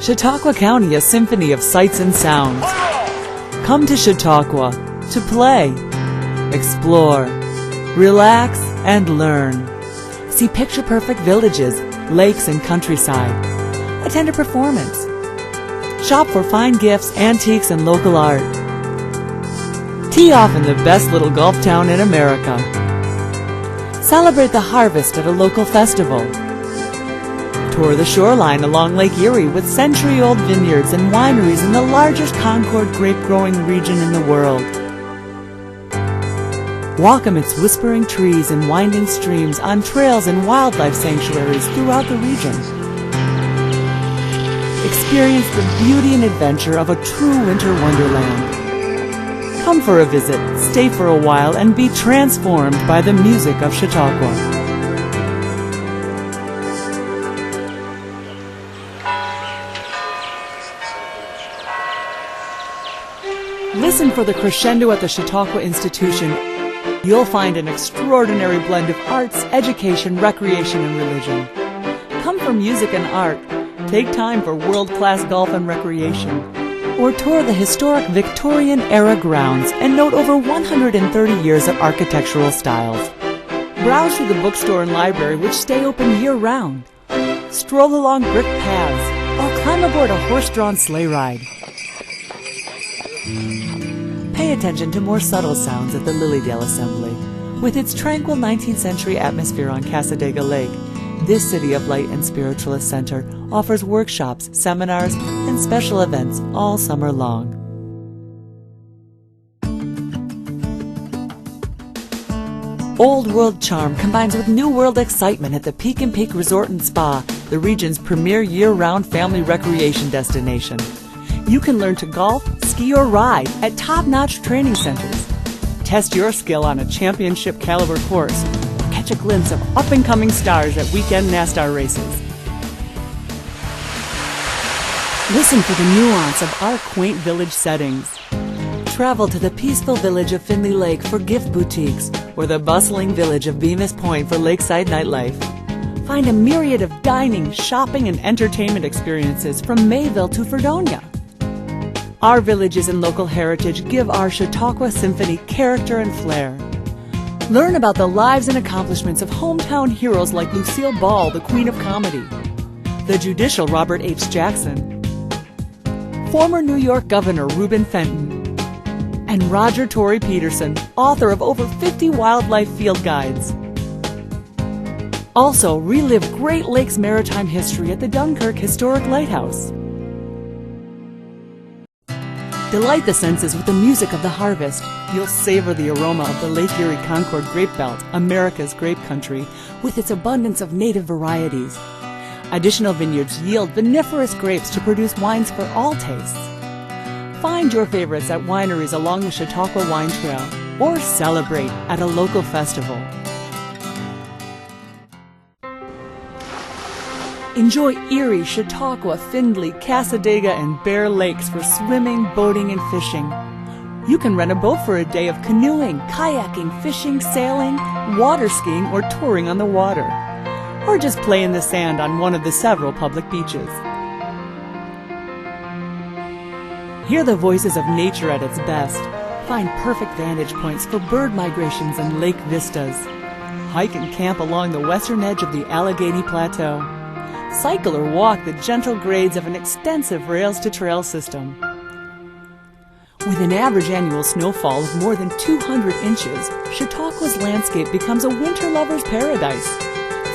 Chautauqua County, a symphony of sights and sounds. Come to Chautauqua to play, explore, relax, and learn. See picture-perfect villages, lakes, and countryside. Attend a performance. Shop for fine gifts, antiques, and local art. Tee off in the best little golf town in America. Celebrate the harvest at a local festival. Tour the shoreline along Lake Erie with century-old vineyards and wineries in the largest Concord grape-growing region in the world. Walk amidst whispering trees and winding streams on trails and wildlife sanctuaries throughout the region. Experience the beauty and adventure of a true winter wonderland. Come for a visit, stay for a while, and be transformed by the music of Chautauqua. Listen for the crescendo at the Chautauqua Institution. You'll find an extraordinary blend of arts, education, recreation, and religion. Come for music and art. Take time for world-class golf and recreation. Or tour the historic Victorian-era grounds and note over 130 years of architectural styles. Browse through the bookstore and library, which stay open year-round. Stroll along brick paths or climb aboard a horse-drawn sleigh ride. Pay attention to more subtle sounds at the Lilydale Assembly. With its tranquil 19th century atmosphere on Cassadaga Lake, this City of Light and Spiritualist Center offers workshops, seminars, and special events all summer long. Old World charm combines with New World excitement at the Peak and Peak Resort and Spa, the region's premier year-round family recreation destination. You can learn to golf, ski, or ride at top-notch training centers. Test your skill on a championship caliber course. Catch a glimpse of up-and-coming stars at weekend NASCAR races. Listen for the nuance of our quaint village settings. Travel to the peaceful village of Findlay Lake for gift boutiques, or the bustling village of Bemis Point for lakeside nightlife. Find a myriad of dining, shopping, and entertainment experiences from Mayville to Fredonia. Our villages and local heritage give our Chautauqua Symphony character and flair. Learn about the lives and accomplishments of hometown heroes like Lucille Ball, the Queen of Comedy, the judicial Robert H. Jackson, former New York Governor Reuben Fenton, and Roger Tory Peterson, author of over 50 wildlife field guides. Also, relive Great Lakes maritime history at the Dunkirk Historic Lighthouse. Delight the senses with the music of the harvest. You'll savor the aroma of the Lake Erie Concord grape belt, America's grape country, with its abundance of native varieties. Additional vineyards yield viniferous grapes to produce wines for all tastes. Find your favorites at wineries along the Chautauqua Wine Trail, or celebrate at a local festival. Enjoy Erie, Chautauqua, Findlay, Cassadaga, and Bear Lakes for swimming, boating, and fishing. You can rent a boat for a day of canoeing, kayaking, fishing, sailing, water skiing, or touring on the water. Or just play in the sand on one of the several public beaches. Hear the voices of nature at its best. Find perfect vantage points for bird migrations and lake vistas. Hike and camp along the western edge of the Allegheny Plateau. Cycle or walk the gentle grades of an extensive rails-to-trail system. With an average annual snowfall of more than 200 inches, Chautauqua's landscape becomes a winter lover's paradise.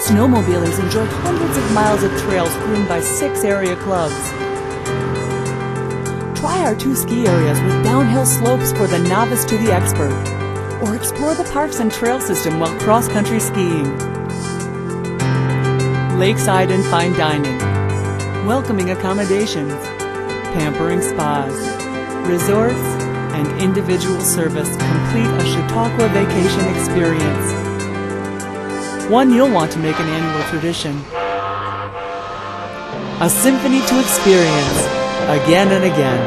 Snowmobilers enjoy hundreds of miles of trails groomed by 6 area clubs. Try our 2 ski areas with downhill slopes for the novice to the expert. Or explore the parks and trail system while cross-country skiing. Lakeside and fine dining, welcoming accommodations, pampering spas, resorts, and individual service complete a Chautauqua vacation experience. One you'll want to make an annual tradition. A symphony to experience again and again.